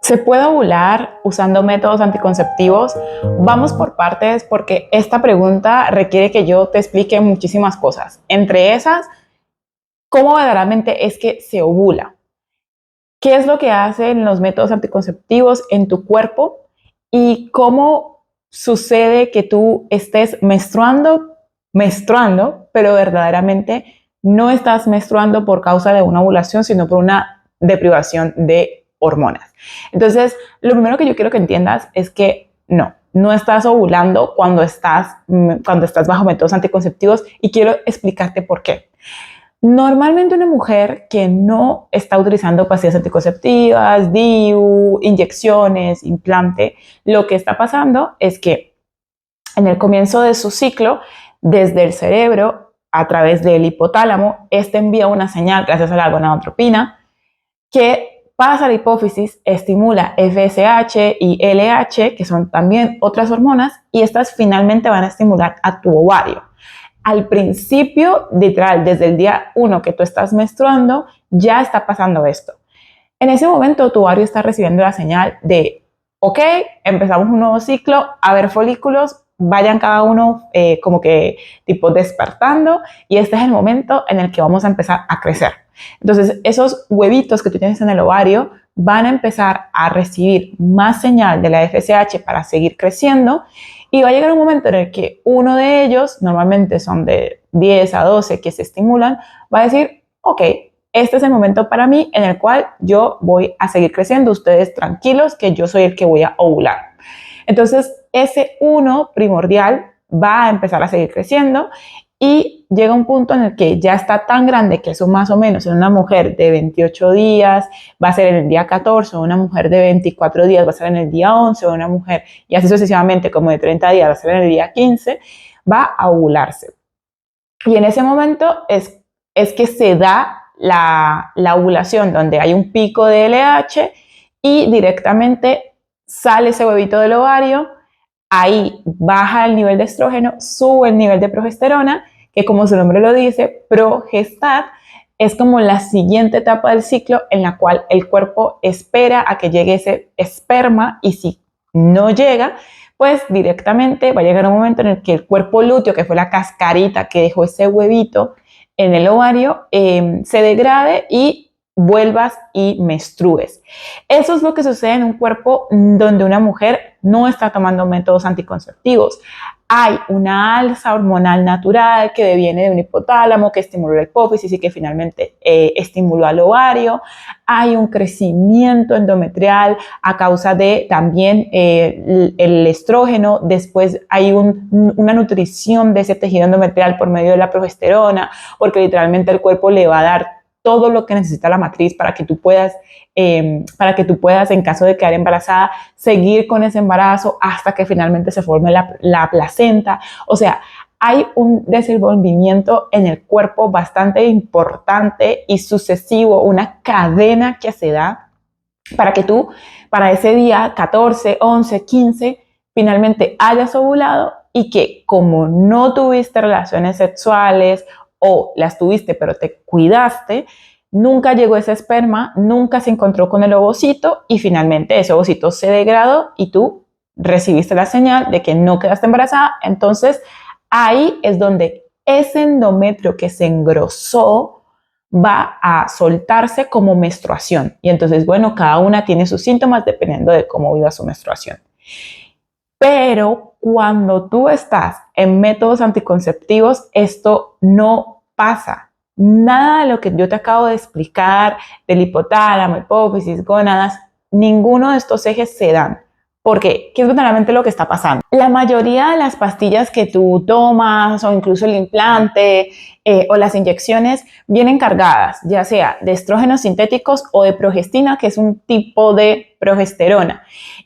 ¿Se puede ovular usando métodos anticonceptivos? Vamos por partes porque esta pregunta requiere que yo te explique muchísimas cosas. Entre esas, ¿cómo verdaderamente es que se ovula? ¿Qué es lo que hacen los métodos anticonceptivos en tu cuerpo? ¿Y cómo sucede que tú estés menstruando, pero verdaderamente no estás menstruando por causa de una ovulación, sino por una deprivación de hormonas? Entonces, lo primero que yo quiero que entiendas es que no estás ovulando cuando estás bajo métodos anticonceptivos, y quiero explicarte por qué. Normalmente una mujer que no está utilizando pastillas anticonceptivas, DIU, inyecciones, implante, lo que está pasando es que en el comienzo de su ciclo, desde el cerebro, a través del hipotálamo, este envía una señal gracias a la gonadotropina que pasa a la hipófisis, estimula FSH y LH, que son también otras hormonas, y estas finalmente van a estimular a tu ovario. Al principio, literal, desde el día 1 que tú estás menstruando, ya está pasando esto. En ese momento, tu ovario está recibiendo la señal de, ok, empezamos un nuevo ciclo, a ver folículos, vayan cada uno como que tipo despertando, y este es el momento en el que vamos a empezar a crecer. Entonces, esos huevitos que tú tienes en el ovario van a empezar a recibir más señal de la FSH para seguir creciendo, y va a llegar un momento en el que uno de ellos, normalmente son de 10 a 12 que se estimulan, va a decir, ok, este es el momento para mí en el cual yo voy a seguir creciendo, ustedes tranquilos que yo soy el que voy a ovular. Entonces, ese uno primordial va a empezar a seguir creciendo, y llega un punto en el que ya está tan grande que eso más o menos en una mujer de 28 días va a ser en el día 14, o una mujer de 24 días va a ser en el día 11, o una mujer, y así sucesivamente, como de 30 días va a ser en el día 15, va a ovularse. Y en ese momento es que se da la ovulación, donde hay un pico de LH y directamente sale ese huevito del ovario. Ahí baja el nivel de estrógeno, sube el nivel de progesterona, que como su nombre lo dice, progestar, es como la siguiente etapa del ciclo en la cual el cuerpo espera a que llegue ese esperma, y si no llega, pues directamente va a llegar un momento en el que el cuerpo lúteo, que fue la cascarita que dejó ese huevito en el ovario, se degrade y vuelvas y menstrues. Eso es lo que sucede en un cuerpo donde una mujer no está tomando métodos anticonceptivos. Hay una alza hormonal natural que deviene de un hipotálamo que estimuló la hipófisis y que finalmente estimuló al ovario. Hay un crecimiento endometrial a causa de también el estrógeno. Después hay una nutrición de ese tejido endometrial por medio de la progesterona, porque literalmente el cuerpo le va a dar todo lo que necesita la matriz para que tú puedas, en caso de quedar embarazada, seguir con ese embarazo hasta que finalmente se forme la placenta. O sea, hay un desenvolvimiento en el cuerpo bastante importante y sucesivo, una cadena que se da para que tú, para ese día 14, 11, 15, finalmente hayas ovulado, y que como no tuviste relaciones sexuales o las tuviste pero te cuidaste, nunca llegó ese esperma, nunca se encontró con el ovocito, y finalmente ese ovocito se degradó y tú recibiste la señal de que no quedaste embarazada. Entonces ahí es donde ese endometrio que se engrosó va a soltarse como menstruación. Y entonces, bueno, cada una tiene sus síntomas dependiendo de cómo viva su menstruación. Pero cuando tú estás en métodos anticonceptivos, esto no pasa. Nada de lo que yo te acabo de explicar, del hipotálamo, hipófisis, gónadas, ninguno de estos ejes se dan. ¿Por qué? ¿Qué es verdaderamente lo que está pasando? La mayoría de las pastillas que tú tomas, o incluso el implante o las inyecciones, vienen cargadas, ya sea de estrógenos sintéticos o de progestina, que es un tipo de progesterona.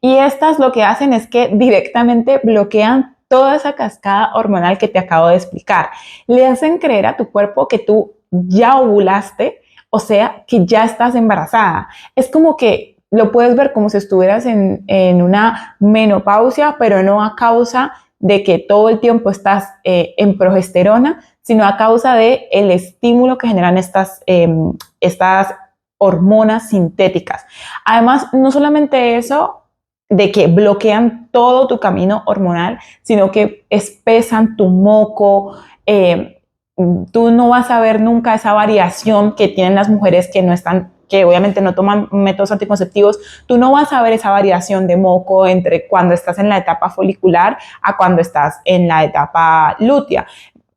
Y estas lo que hacen es que directamente bloquean toda esa cascada hormonal que te acabo de explicar. Le hacen creer a tu cuerpo que tú ya ovulaste, o sea, que ya estás embarazada. Es como que lo puedes ver como si estuvieras en una menopausia, pero no a causa de que todo el tiempo estás en progesterona, sino a causa del estímulo que generan estas hormonas sintéticas. Además, no solamente eso, de que bloquean todo tu camino hormonal, sino que espesan tu moco. Tú no vas a ver nunca esa variación que tienen las mujeres que no están, que obviamente no toman métodos anticonceptivos. Tú no vas a ver esa variación de moco entre cuando estás en la etapa folicular a cuando estás en la etapa lútea.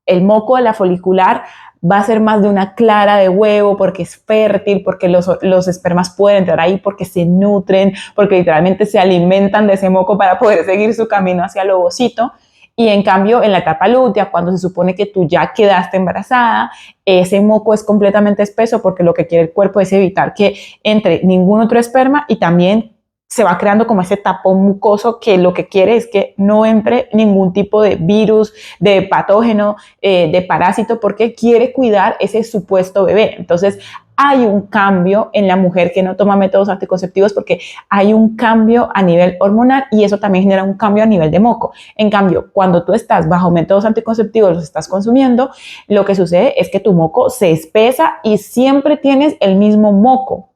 El moco de la folicular va a ser más de una clara de huevo porque es fértil, porque los espermas pueden entrar ahí, porque se nutren, porque literalmente se alimentan de ese moco para poder seguir su camino hacia el ovocito. Y en cambio, en la etapa lútea, cuando se supone que tú ya quedaste embarazada, ese moco es completamente espeso porque lo que quiere el cuerpo es evitar que entre ningún otro esperma y también se va creando como ese tapón mucoso que lo que quiere es que no entre ningún tipo de virus, de patógeno, de parásito, porque quiere cuidar ese supuesto bebé. Entonces, hay un cambio en la mujer que no toma métodos anticonceptivos porque hay un cambio a nivel hormonal y eso también genera un cambio a nivel de moco. En cambio, cuando tú estás bajo métodos anticonceptivos, los estás consumiendo, lo que sucede es que tu moco se espesa y siempre tienes el mismo moco.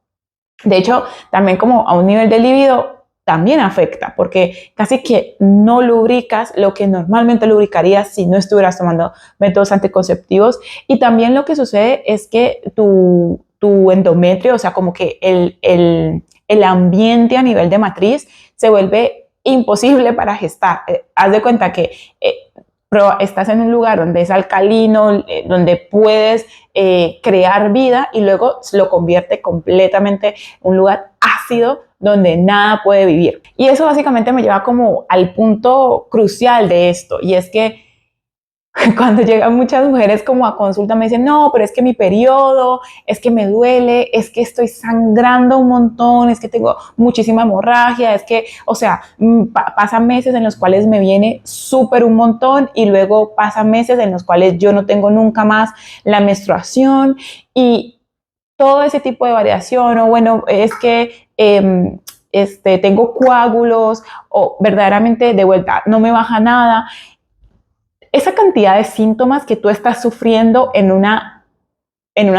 De hecho, también como a un nivel de libido también afecta, porque casi que no lubricas lo que normalmente lubricarías si no estuvieras tomando métodos anticonceptivos. Y también lo que sucede es que tu endometrio, o sea, como que el ambiente a nivel de matriz se vuelve imposible para gestar. Haz de cuenta que pero estás en un lugar donde es alcalino, donde puedes crear vida y luego lo convierte completamente en un lugar ácido donde nada puede vivir. Y eso básicamente me lleva como al punto crucial de esto, y es que cuando llegan muchas mujeres como a consulta me dicen, no, pero es que mi periodo, es que me duele, es que estoy sangrando un montón, es que tengo muchísima hemorragia, es que, o sea, pasan meses en los cuales me viene súper un montón y luego pasan meses en los cuales yo no tengo nunca más la menstruación y todo ese tipo de variación, o bueno, es que tengo coágulos o verdaderamente de vuelta no me baja nada. Esa cantidad de síntomas que tú estás sufriendo en una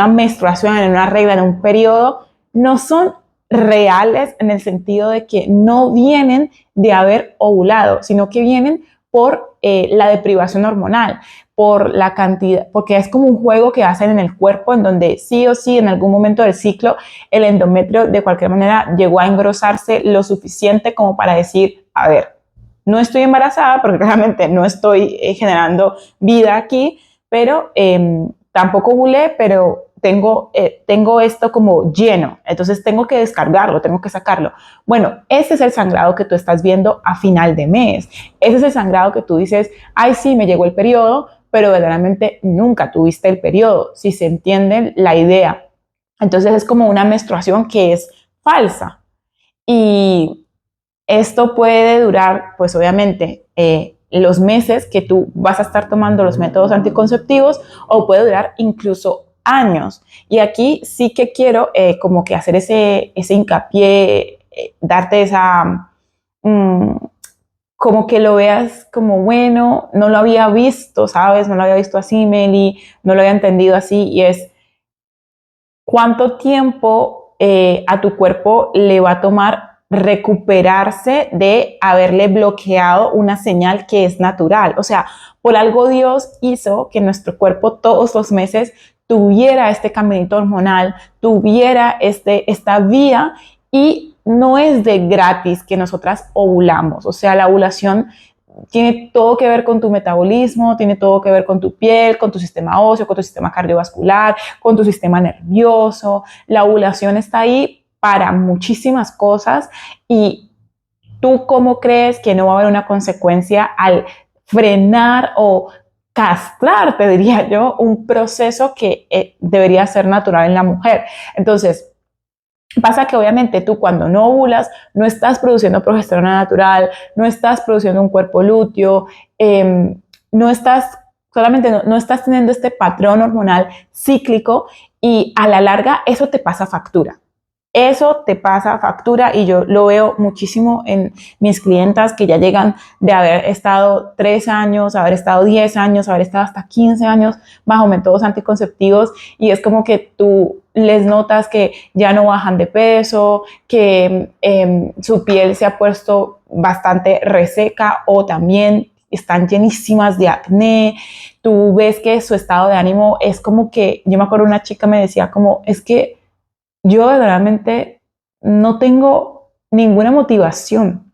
menstruación, en una regla, en un periodo, no son reales en el sentido de que no vienen de haber ovulado, sino que vienen por la deprivación hormonal, por la cantidad, porque es como un juego que hacen en el cuerpo en donde sí o sí en algún momento del ciclo el endometrio de cualquier manera llegó a engrosarse lo suficiente como para decir, a ver, no estoy embarazada porque claramente no estoy generando vida aquí, pero tampoco ovulé, pero tengo esto como lleno, entonces tengo que descargarlo, tengo que sacarlo. Bueno, ese es el sangrado que tú estás viendo a final de mes. Ese es el sangrado que tú dices, ay, sí, me llegó el periodo, pero verdaderamente nunca tuviste el periodo, si se entiende la idea. Entonces es como una menstruación que es falsa. Y esto puede durar, pues obviamente, los meses que tú vas a estar tomando los métodos anticonceptivos o puede durar incluso años. Y aquí sí que quiero como que hacer ese hincapié, darte esa, como que lo veas como, bueno, no lo había visto, ¿sabes? No lo había visto así, Meli, no lo había entendido así, y es cuánto tiempo a tu cuerpo le va a tomar recuperarse de haberle bloqueado una señal que es natural. O sea, por algo Dios hizo que nuestro cuerpo todos los meses tuviera este caminito hormonal, tuviera esta vía, y no es de gratis que nosotras ovulamos. O sea, la ovulación tiene todo que ver con tu metabolismo, tiene todo que ver con tu piel, con tu sistema óseo, con tu sistema cardiovascular, con tu sistema nervioso. La ovulación está ahí para muchísimas cosas, y tú cómo crees que no va a haber una consecuencia al frenar o castrar, te diría yo, un proceso que debería ser natural en la mujer. Entonces, pasa que obviamente tú cuando no ovulas no estás produciendo progesterona natural, no estás produciendo un cuerpo lúteo, no estás solamente no estás teniendo este patrón hormonal cíclico, y a la larga eso te pasa factura. eso te pasa factura, y yo lo veo muchísimo en mis clientas que ya llegan de haber estado 3 años, haber estado 10 años, haber estado hasta 15 años bajo métodos anticonceptivos, y es como que tú les notas que ya no bajan de peso, que su piel se ha puesto bastante reseca o también están llenísimas de acné. Tú ves que su estado de ánimo es como que, yo me acuerdo una chica me decía como, es que yo verdaderamente no tengo ninguna motivación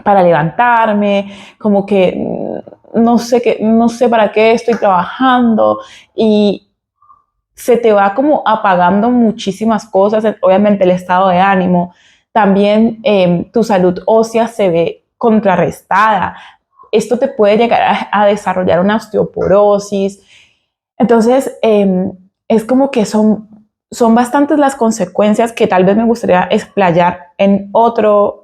para levantarme, como que no sé para qué estoy trabajando, y se te va como apagando muchísimas cosas, obviamente el estado de ánimo, también tu salud ósea se ve contrarrestada. Esto te puede llegar a desarrollar una osteoporosis. Entonces, es como que son bastantes las consecuencias que tal vez me gustaría explayar en otro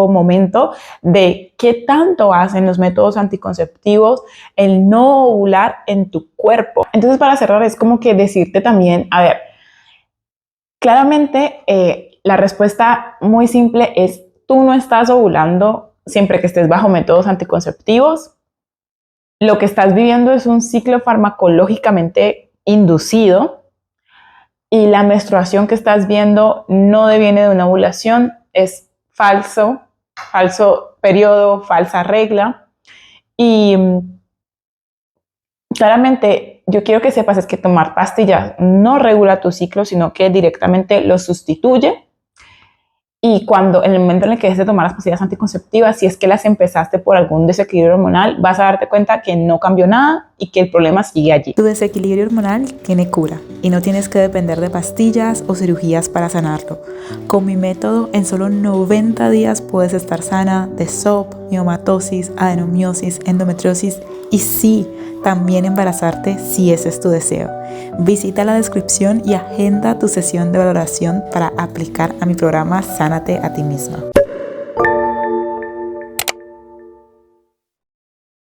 momento, de qué tanto hacen los métodos anticonceptivos el no ovular en tu cuerpo. Entonces, para cerrar, es como que decirte también, a ver, claramente la respuesta muy simple es: tú no estás ovulando siempre que estés bajo métodos anticonceptivos. Lo que estás viviendo es un ciclo farmacológicamente inducido, y la menstruación que estás viendo no deviene de una ovulación, es falso periodo, falsa regla. Y claramente yo quiero que sepas es que tomar pastillas no regula tu ciclo, sino que directamente lo sustituye. Y en el momento en el que dejes de tomar las pastillas anticonceptivas, si es que las empezaste por algún desequilibrio hormonal, vas a darte cuenta que no cambió nada y que el problema sigue allí. Tu desequilibrio hormonal tiene cura y no tienes que depender de pastillas o cirugías para sanarlo. Con mi método, en solo 90 días puedes estar sana de SOP, miomatosis, adenomiosis, endometriosis y sí, también embarazarte si ese es tu deseo. Visita la descripción y agenda tu sesión de valoración para aplicar a mi programa Sánate a ti misma.